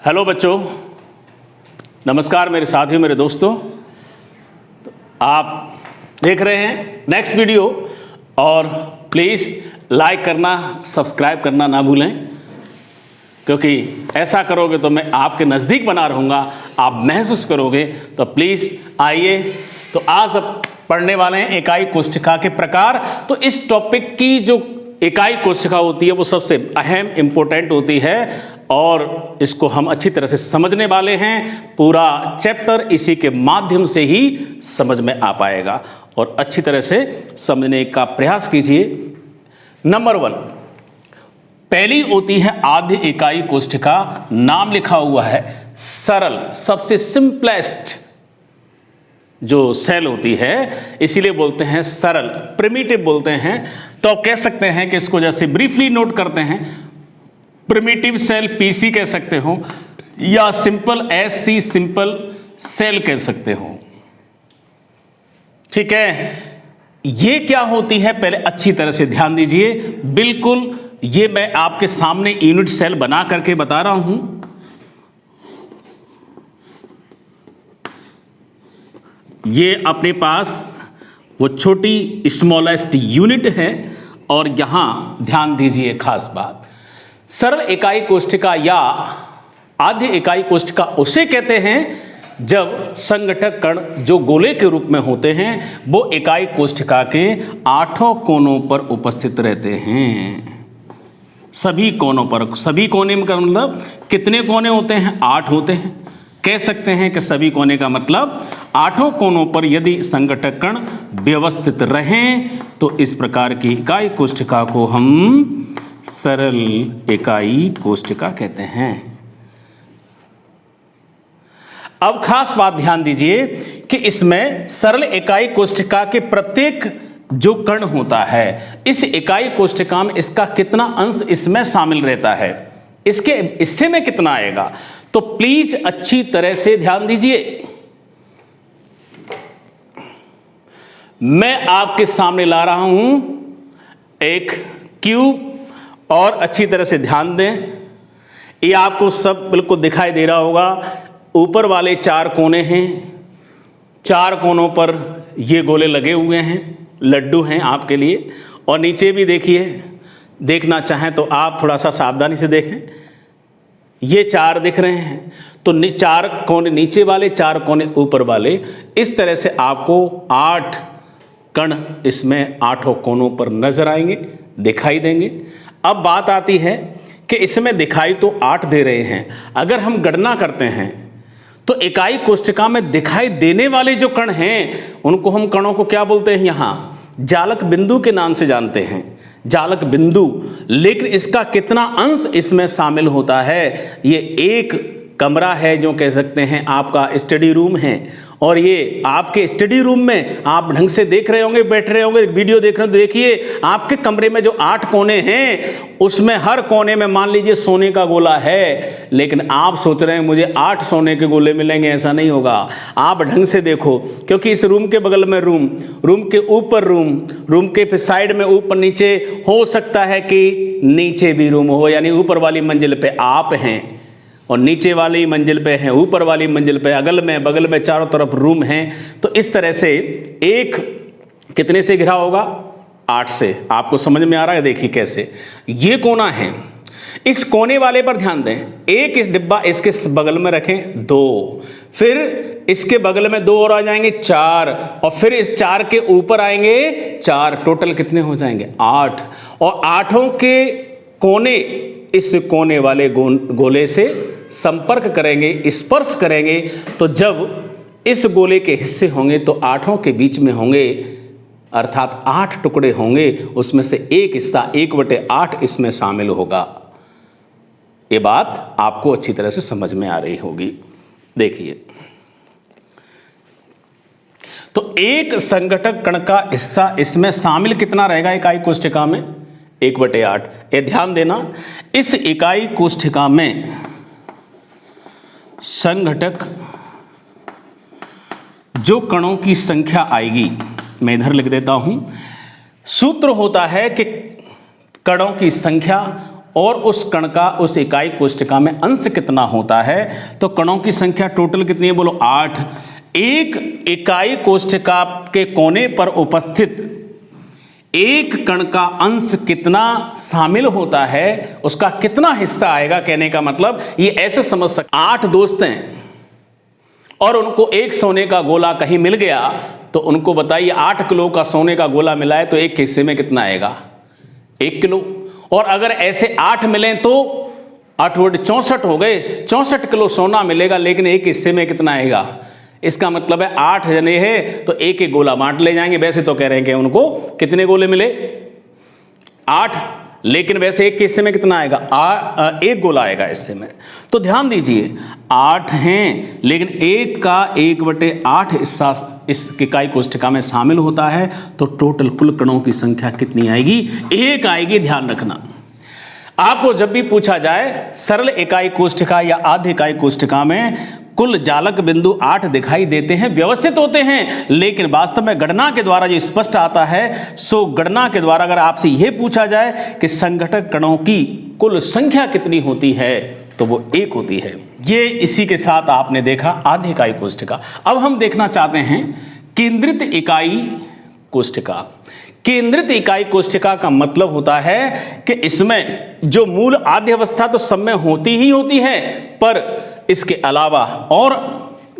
Hello बच्चों, नमस्कार मेरे साथियों, मेरे दोस्तों। आप देख रहे हैं नेक्स्ट वीडियो और प्लीज़ लाइक करना, सब्सक्राइब करना ना भूलें, क्योंकि ऐसा करोगे तो मैं आपके नज़दीक बना रहूँगा, आप महसूस करोगे। तो प्लीज़ आइए। तो आज अब पढ़ने वाले हैं इकाई कोष्ठिका के प्रकार। तो इस टॉपिक की जो इकाई कोष्ठिका होती है वो सबसे अहम इम्पोर्टेंट होती है और इसको हम अच्छी तरह से समझने वाले हैं। पूरा चैप्टर इसी के माध्यम से ही समझ में आ पाएगा और अच्छी तरह से समझने का प्रयास कीजिए। नंबर 1, पहली होती है आद्य इकाई कोष्ठिका। नाम लिखा हुआ है सरल, सबसे सिंपलेस्ट जो सेल होती है, इसीलिए बोलते हैं सरल, प्रिमिटिव बोलते हैं। तो आप कह सकते हैं कि इसको जैसे ब्रीफली नोट करते हैं, प्रिमिटिव सेल पीसी कह सकते हो या सिंपल एससी सिंपल सेल कह सकते हो। ठीक है, ये क्या होती है पहले अच्छी तरह से ध्यान दीजिए। बिल्कुल, ये मैं आपके सामने यूनिट सेल बना करके बता रहा हूं। ये अपने पास वो छोटी स्मॉलेस्ट यूनिट है और यहां ध्यान दीजिए खास बात, सरल इकाई कोष्ठिका या आद्य इकाई कोष्ठिका उसे कहते हैं जब संघटक कण जो गोले के रूप में होते हैं वो इकाई कोष्ठिका के 8 कोनों पर उपस्थित रहते हैं। सभी कोनों पर, सभी कोने में मतलब कितने कोने होते हैं? 8 होते हैं। कह सकते हैं कि सभी कोने का मतलब 8 कोनों पर यदि संघटक कण व्यवस्थित रहें तो इस प्रकार की इकाई कोष्ठिका को हम सरल इकाई कोष्ठिका कहते हैं। अब खास बात ध्यान दीजिए कि इसमें सरल इकाई कोष्ठिका के प्रत्येक जो कण होता है, इस इकाई कोष्ठिका में इसका कितना अंश इसमें शामिल रहता है, इसके हिस्से में कितना आएगा, तो प्लीज अच्छी तरह से ध्यान दीजिए। मैं आपके सामने ला रहा हूं एक क्यूब और अच्छी तरह से ध्यान दें। ये आपको सब बिल्कुल दिखाई दे रहा होगा। ऊपर वाले 4 कोने हैं, 4 कोनों पर ये गोले लगे हुए हैं, लड्डू हैं आपके लिए। और नीचे भी देखिए, देखना चाहें तो आप थोड़ा सा सावधानी से देखें। ये 4 दिख रहे हैं, तो 4 कोने नीचे वाले, 4 कोने ऊपर वाले, इस तरह से आपको 8 कण इसमें 8 कोनों पर नजर आएंगे, दिखाई देंगे। अब बात आती है कि इसमें दिखाई तो 8 दे रहे हैं, अगर हम गणना करते हैं तो इकाई कोष्ठिका में दिखाई देने वाले जो कण हैं उनको हम कणों को क्या बोलते हैं? यहाँ जालक बिंदु के नाम से जानते हैं, जालक बिंदु। लेकिन इसका कितना अंश इसमें शामिल होता है? ये एक कमरा है जो कह सकते हैं आपका स्टडी रूम है, और ये आपके स्टडी रूम में आप ढंग से देख रहे होंगे, बैठ रहे होंगे, वीडियो देख रहे हो, देखिए आपके कमरे में जो 8 कोने हैं उसमें हर कोने में मान लीजिए सोने का गोला है। लेकिन आप सोच रहे हैं मुझे 8 सोने के गोले मिलेंगे, ऐसा नहीं होगा। आप ढंग से देखो, क्योंकि इस रूम के बगल में रूम, रूम के ऊपर रूम, रूम के फिर साइड में ऊपर नीचे, हो सकता है कि नीचे भी रूम हो, यानी ऊपर वाली मंजिल पे आप हैं और नीचे वाली मंजिल पे हैं, ऊपर वाली मंजिल पे, अगल में बगल में चारों तरफ रूम हैं। तो इस तरह से एक कितने से घिरा होगा? 8 से। आपको समझ में आ रहा है? देखिए कैसे ये कोना है, इस कोने वाले पर ध्यान दें। एक इस डिब्बा इसके बगल में रखें, 2, फिर इसके बगल में 2 और आ जाएंगे, 4, और फिर इस 4 के ऊपर आएंगे 4। टोटल कितने हो जाएंगे? 8। और 8 के कोने इस कोने वाले गोले से संपर्क करेंगे, स्पर्श करेंगे। तो जब इस गोले के हिस्से होंगे तो 8 के बीच में होंगे, अर्थात 8 टुकड़े होंगे, उसमें से एक हिस्सा 1/8 इसमें शामिल होगा। ये बात आपको अच्छी तरह से समझ में आ रही होगी। देखिए, तो एक संघटक कण का हिस्सा इसमें शामिल कितना रहेगा इकाई कोष्ठिका में? 1/8। ये ध्यान देना, इस इकाई कोष्ठिका में संघटक जो कणों की संख्या आएगी, मैं इधर लिख देता हूं। सूत्र होता है कि कणों की संख्या और उस कण का उस इकाई कोष्ठिका में अंश कितना होता है। तो कणों की संख्या टोटल कितनी है, बोलो 8। एक इकाई कोष्ठिका के कोने पर उपस्थित एक कण का अंश कितना शामिल होता है, उसका कितना हिस्सा आएगा। कहने का मतलब ये ऐसे समझ सकते, 8 दोस्त हैं और उनको एक सोने का गोला कहीं मिल गया, तो उनको बताइए 8 किलो का सोने का गोला मिला है तो एक हिस्से में कितना आएगा, 1 किलो। और अगर ऐसे 8 मिले तो 8 × 64 हो गए, 64 किलो सोना मिलेगा, लेकिन एक हिस्से में कितना आएगा। इसका मतलब है 8 जने हैं तो एक एक गोला बांट ले जाएंगे। वैसे तो कह रहे हैं कि उनको कितने गोले मिले, 8, लेकिन वैसे एक के हिस्से में कितना आएगा, एक गोला आएगा हिस्से में। तो ध्यान दीजिए 8 हैं, लेकिन एक का 1/8 हिस्सा इस इकाई कोष्ठिका में शामिल होता है, तो टोटल कुल कणों की संख्या कितनी आएगी, 1 आएगी। ध्यान रखना, आपको जब भी पूछा जाए सरल इकाई कोष्ठिका या आध इकाई कोष्ठिका में कुल जालक बिंदु 8 दिखाई देते हैं, व्यवस्थित होते हैं, लेकिन वास्तव में गणना के द्वारा जो स्पष्ट आता है, सो गणना के द्वारा अगर आपसे यह पूछा जाए कि संघटक कणों की कुल संख्या कितनी होती है, तो वो 1 होती है। ये इसी के साथ आपने देखा आधी इकाई कोष्ठिका। अब हम देखना चाहते हैं केंद्रित इकाई कोष्ठिका। केंद्रित इकाई कोष्ठिका का मतलब होता है कि इसमें जो मूल आद्य अवस्था तो सब में होती ही होती है, पर इसके अलावा और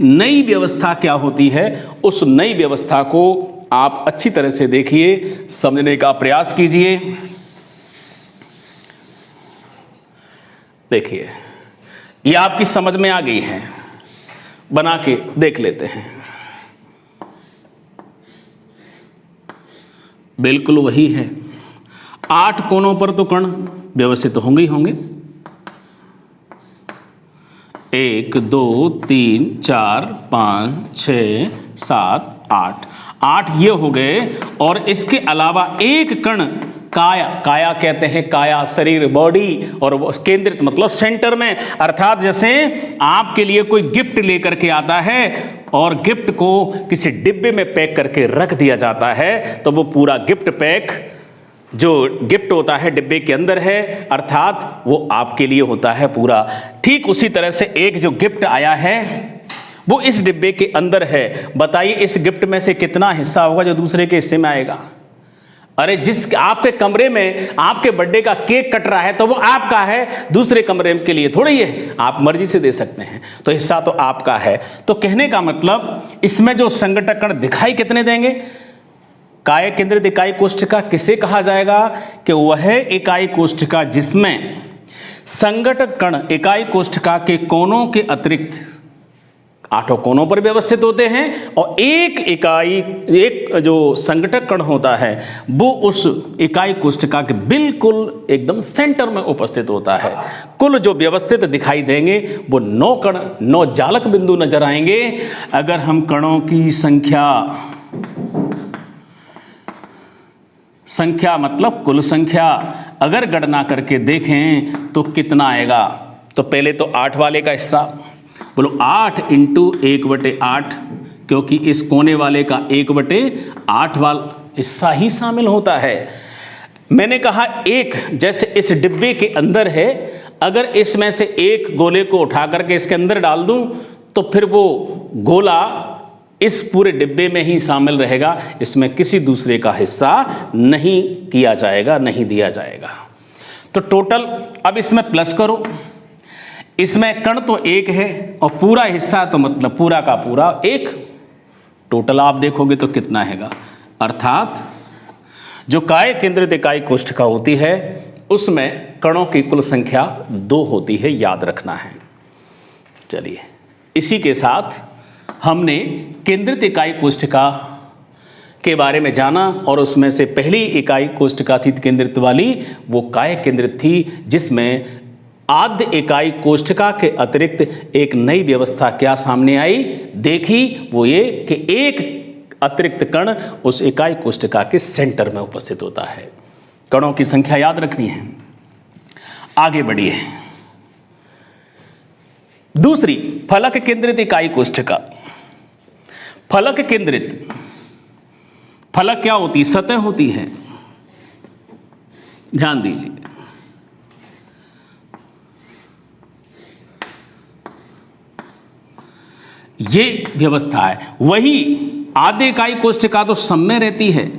नई व्यवस्था क्या होती है, उस नई व्यवस्था को आप अच्छी तरह से देखिए, समझने का प्रयास कीजिए। देखिए ये आपकी समझ में आ गई है, बना के देख लेते हैं। बिल्कुल वही है, 8 कोनों पर तो कण व्यवस्थित होंगे ही होंगे, 1 2 3 4 5 6 7 8 ये हो गए। और इसके अलावा एक कण काया कहते हैं, काया शरीर, बॉडी, और वो केंद्रित मतलब सेंटर में, अर्थात जैसे आपके लिए कोई गिफ्ट लेकर के आता है और गिफ्ट को किसी डिब्बे में पैक करके रख दिया जाता है, तो वो पूरा गिफ्ट पैक जो गिफ्ट होता है डिब्बे के अंदर है, अर्थात वो आपके लिए होता है पूरा। ठीक उसी तरह से एक जो गिफ्ट आया है वो इस डिब्बे के अंदर है। बताइए इस गिफ्ट में से कितना हिस्सा होगा जो दूसरे के हिस्से में आएगा। अरे जिस आपके कमरे में आपके बर्थडे का केक कट रहा है तो वो आपका है, दूसरे कमरे के लिए थोड़ी है, आप मर्जी से दे सकते हैं, तो हिस्सा तो आपका है। तो कहने का मतलब इसमें जो संघटक कण दिखाई कितने देंगे, काय केंद्रित इकाई कोष्ठिका किसे कहा जाएगा कि वह इकाई कोष्ठिका जिसमें संघटक कण इकाई कोष्ठिका के कोनों के अतिरिक्त 8 कोनों पर व्यवस्थित होते हैं, और एक जो संघटक कण होता है वो उस इकाई कोष्ठिका के बिल्कुल एकदम सेंटर में उपस्थित होता है। कुल जो व्यवस्थित दिखाई देंगे वो 9 कण, 9 जालक बिंदु नजर आएंगे। अगर हम कणों की संख्या मतलब कुल संख्या अगर गणना करके देखें तो कितना आएगा, तो पहले तो 8 वाले का हिस्सा, बोलो 8 × 1/8, क्योंकि इस कोने वाले का 1/8 वाला हिस्सा ही शामिल होता है। मैंने कहा एक, जैसे इस डिब्बे के अंदर है, अगर इसमें से एक गोले को उठा करके इसके अंदर डाल दूं तो फिर वो गोला इस पूरे डिब्बे में ही शामिल रहेगा, इसमें किसी दूसरे का हिस्सा नहीं किया जाएगा, नहीं दिया जाएगा। तो टोटल अब इसमें प्लस करो, इसमें कण तो 1 है और पूरा हिस्सा तो मतलब पूरा का पूरा 1, टोटल आप देखोगे तो कितना हैगा, अर्थात जो काय केंद्रित इकाई कोष्ठिका होती है उसमें कणों की कुल संख्या 2 होती है, याद रखना है। चलिए इसी के साथ हमने केंद्रित इकाई कोष्ठिका के बारे में जाना, और उसमें से पहली इकाई कोष्ठिका थी केंद्रित वाली, वो काय केंद्रित थी, जिसमें आद्य इकाई कोष्ठिका के अतिरिक्त एक नई व्यवस्था क्या सामने आई देखी, वो ये कि एक अतिरिक्त कण उस इकाई कोष्ठिका के सेंटर में उपस्थित होता है। कणों की संख्या याद रखनी है। आगे बढ़िए, दूसरी फलक केंद्रित इकाई कोष्ठिका। फलक केंद्रित, फलक क्या होती है, सतह होती है, ध्यान दीजिए। ये व्यवस्था है। वही आधे इकाई कोष्ठिका तो समय रहती है।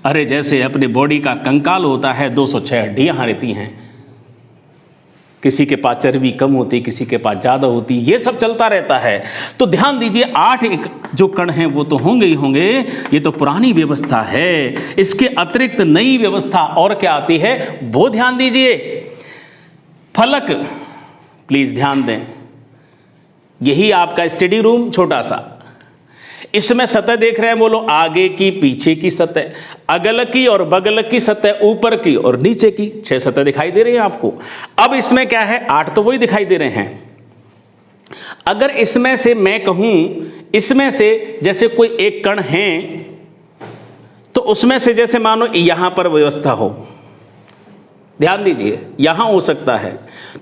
अरे जैसे अपने बॉडी का कंकाल होता है, 206 हड्डियां रहती हैं, किसी के पास चर्बी कम होती, किसी के पास ज़्यादा होती, ये सब चलता रहता है। तो ध्यान दीजिए 8 जो कण हैं वो तो होंगे ही होंगे, ये तो पुरानी व्यवस्था है। इसके अतिरिक्त नई व्यवस्था और क्या आती है वो ध्यान दीजिए। फलक, प्लीज ध्यान दें, यही आपका स्टडी रूम छोटा सा, इसमें सतह देख रहे हैं, बोलो आगे की पीछे की सतह, अगल की और बगल की सतह, ऊपर की और नीचे की, 6 सतह दिखाई दे रही है आपको। अब इसमें क्या है, 8 तो वही दिखाई दे रहे हैं। अगर इसमें से मैं कहूं, इसमें से जैसे कोई एक कण है, तो उसमें से जैसे मानो यहां पर व्यवस्था हो, ध्यान दीजिए यहां हो सकता है,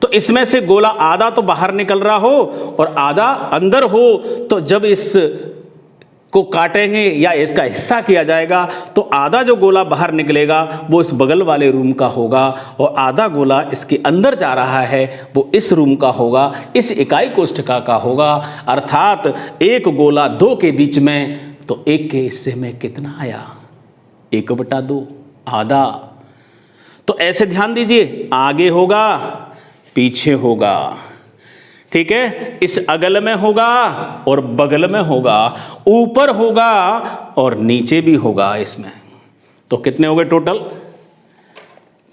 तो इसमें से गोला आधा तो बाहर निकल रहा हो और आधा अंदर हो, तो जब इस को काटेंगे या इसका हिस्सा किया जाएगा तो आधा जो गोला बाहर निकलेगा वो इस बगल वाले रूम का होगा और आधा गोला इसके अंदर जा रहा है वो इस रूम का होगा, इस इकाई कोष्ठिका का होगा। अर्थात एक गोला 2 के बीच में, तो 1 के हिस्से में कितना आया, 1/2, आधा। तो ऐसे ध्यान दीजिए, आगे होगा पीछे होगा, ठीक है, इस अगल में होगा और बगल में होगा, ऊपर होगा और नीचे भी होगा इसमें। तो कितने हो गए टोटल,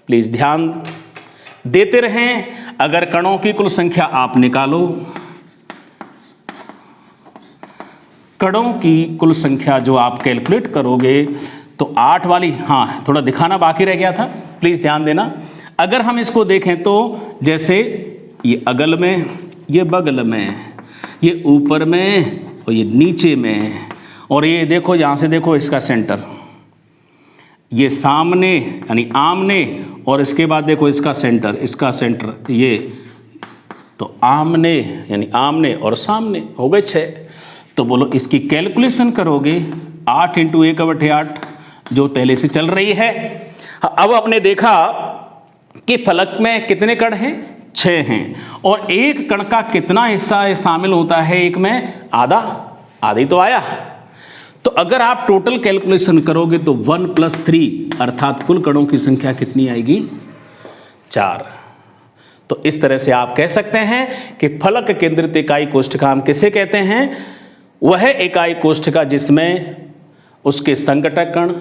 प्लीज ध्यान देते रहें। अगर कणों की कुल संख्या आप निकालो, कणों की कुल संख्या जो आप कैलकुलेट करोगे तो 8 वाली, हाँ थोड़ा दिखाना बाकी रह गया था, प्लीज ध्यान देना। अगर हम इसको देखें तो जैसे ये अगल में, ये बगल में, ये ऊपर में और ये नीचे में, और ये देखो यहाँ से देखो इसका सेंटर, ये सामने यानी आमने, और इसके बाद देखो इसका सेंटर, इसका सेंटर ये, तो आमने यानी आमने और सामने हो गए 6। तो बोलो इसकी कैलकुलेशन करोगे 8 × 1/8 जो पहले से चल रही है। अब आपने देखा कि फलक में कितने कण हैं, 6 हैं, और एक कण का कितना हिस्सा शामिल होता है एक में, आधा, आधा ही तो आया। तो अगर आप टोटल कैलकुलेशन करोगे तो 1 + 3 अर्थात कुल कणों की संख्या कितनी आएगी, 4। तो इस तरह से आप कह सकते हैं कि फलक केंद्रित इकाई कोष्ठिका हम किसे कहते हैं, वह इकाई कोष्ठिका जिसमें उसके संघटक कण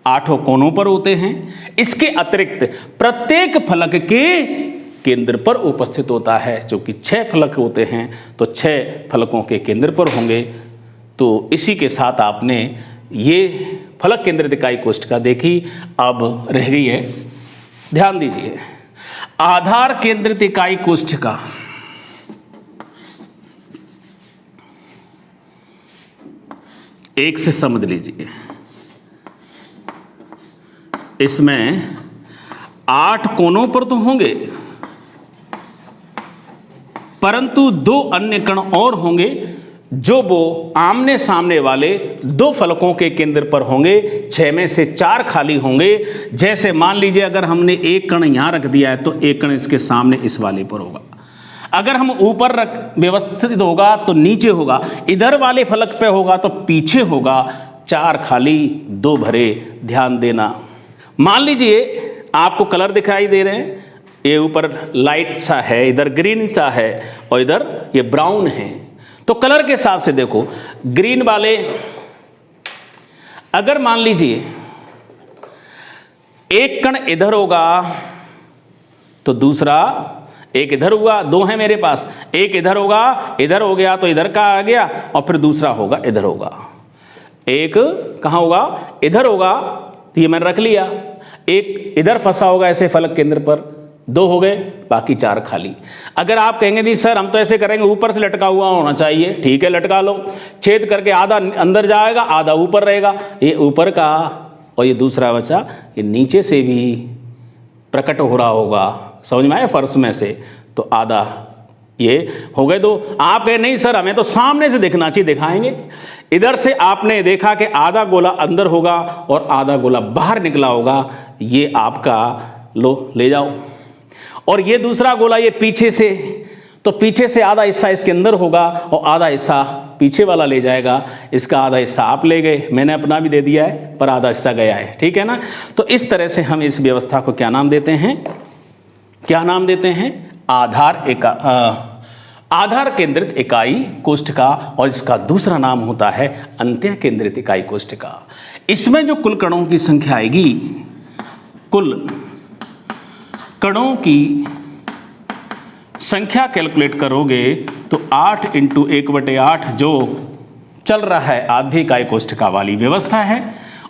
8 कोनों पर होते हैं। इसके अतिरिक्त प्रत्येक फलक के केंद्र पर उपस्थित होता है, जो कि 6 फलक होते हैं, तो 6 फलकों के केंद्र पर होंगे। तो इसी के साथ आपने ये फलक केंद्रित इकाई कोष्ठिका देखी। अब रह गई है, ध्यान दीजिए, आधार केंद्रित इकाई कोष्ठिका। एक से समझ लीजिए, इसमें 8 कोनों पर तो होंगे, परंतु 2 अन्य कण और होंगे जो वो आमने सामने वाले 2 फलकों के केंद्र पर होंगे। 6 में से 4 खाली होंगे। जैसे मान लीजिए अगर हमने एक कण यहां रख दिया है तो एक कण इसके सामने इस वाले पर होगा। अगर हम ऊपर रख व्यवस्थित होगा तो नीचे होगा, इधर वाले फलक पे होगा तो पीछे होगा। 4 खाली 2 भरे, ध्यान देना। मान लीजिए आपको कलर दिखाई दे रहे हैं, ये ऊपर लाइट सा है, इधर ग्रीन सा है और इधर ये ब्राउन है। तो कलर के हिसाब से देखो, ग्रीन वाले अगर मान लीजिए एक कण इधर होगा तो दूसरा एक इधर हुआ, 2 है मेरे पास, एक इधर होगा, इधर हो गया तो इधर का आ गया, और फिर दूसरा होगा इधर होगा। एक कहां होगा, इधर होगा, तो ये मैंने रख लिया। एक इधर फंसा होगा ऐसे फलक केंद्र पर, 2 हो गए, बाकी 4 खाली। अगर आप कहेंगे नहीं सर हम तो ऐसे करेंगे ऊपर से लटका हुआ होना चाहिए, ठीक है लटका लो, छेद करके आधा अंदर जाएगा आधा ऊपर रहेगा। ये ऊपर का और ये दूसरा बचा, ये नीचे से भी प्रकट हो रहा होगा, समझ में आया, फर्श में से, तो आधा ये हो गए 2। आप कहे नहीं सर हमें तो सामने से दिखना चाहिए, दिखाएंगे। इधर से आपने देखा कि आधा गोला अंदर होगा और आधा गोला बाहर निकला होगा, ये आपका लो ले जाओ। और ये दूसरा गोला ये पीछे से, तो पीछे से आधा हिस्सा इसके अंदर होगा और आधा हिस्सा पीछे वाला ले जाएगा। इसका आधा हिस्सा आप ले गए, मैंने अपना भी दे दिया है, पर आधा हिस्सा गया है, ठीक है ना। तो इस तरह से हम इस व्यवस्था को क्या नाम देते हैं, क्या नाम देते हैं, आधार केंद्रित इकाई कोष्ठिका, और इसका दूसरा नाम होता है अंत्य केंद्रित इकाई कोष्ठिका। इसमें जो कुल कणों की संख्या आएगी, कुल कणों की संख्या कैलकुलेट करोगे तो 8 × 1/8 जो चल रहा है आधी इकाई कोष्ठिका वाली व्यवस्था है।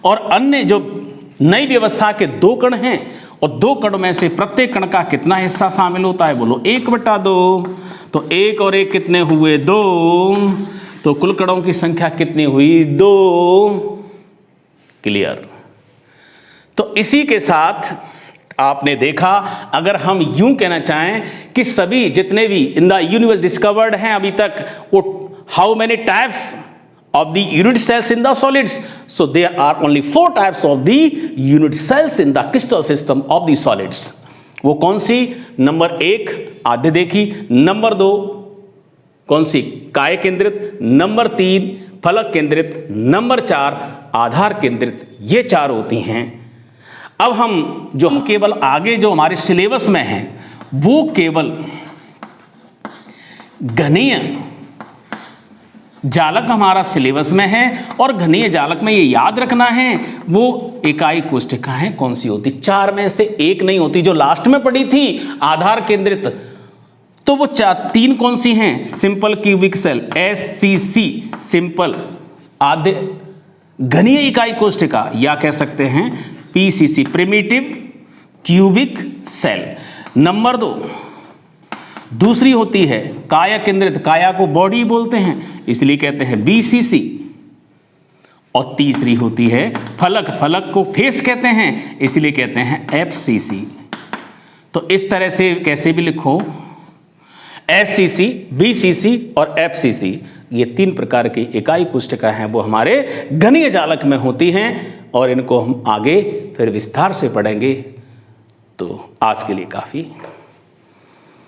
और अन्य जो नई व्यवस्था के 2 कण हैं, और 2 कण में से प्रत्येक कण का कितना हिस्सा शामिल होता है, बोलो 1/2। तो 1 और 1 कितने हुए, 2। तो कुल कणों की संख्या कितनी हुई, 2। क्लियर। तो इसी के साथ आपने देखा, अगर हम यूं कहना चाहें कि सभी जितने भी इन द यूनिवर्स डिस्कवर्ड हैं अभी तक, वो how many types of the unit cells in the solids, so there are only 4 types of the unit cells in the crystal system of the solids. वो कौन सी, नंबर 1 आधे देखी, number 2 कौन सी, काय केंद्रित, नंबर 3 फलक केंद्रित, नंबर 4 आधार केंद्रित, ये 4 होती हैं। अब हम जो केवल आगे जो हमारे सिलेबस में हैं वो केवल घनीय जालक हमारा सिलेबस में है, और घनीय जालक में ये याद रखना है वो इकाई कोष्ठिकाएं कौन सी होती, 4 में से एक नहीं होती जो लास्ट में पड़ी थी आधार केंद्रित। तो वो 3 कौन सी हैं, simple cubic cell SCC, simple आधे घनीय इकाई कोष्ठिका, या कह सकते हैं PCC, primitive cubic cell. Number 2 दूसरी होती है काया केंद्रित, काया को बॉडी बोलते हैं इसलिए कहते हैं BCC। और तीसरी होती है फलक, फलक को फेस कहते हैं इसलिए कहते हैं FCC। तो इस तरह से कैसे भी लिखो, SCC, BCC और FCC, ये 3 प्रकार की इकाई कोष्ठिका हैं, वो हमारे घनीय जालक में होती हैं, और इनको हम आगे फिर विस्तार से पढ़ेंगे। तो आज के लिए काफ़ी।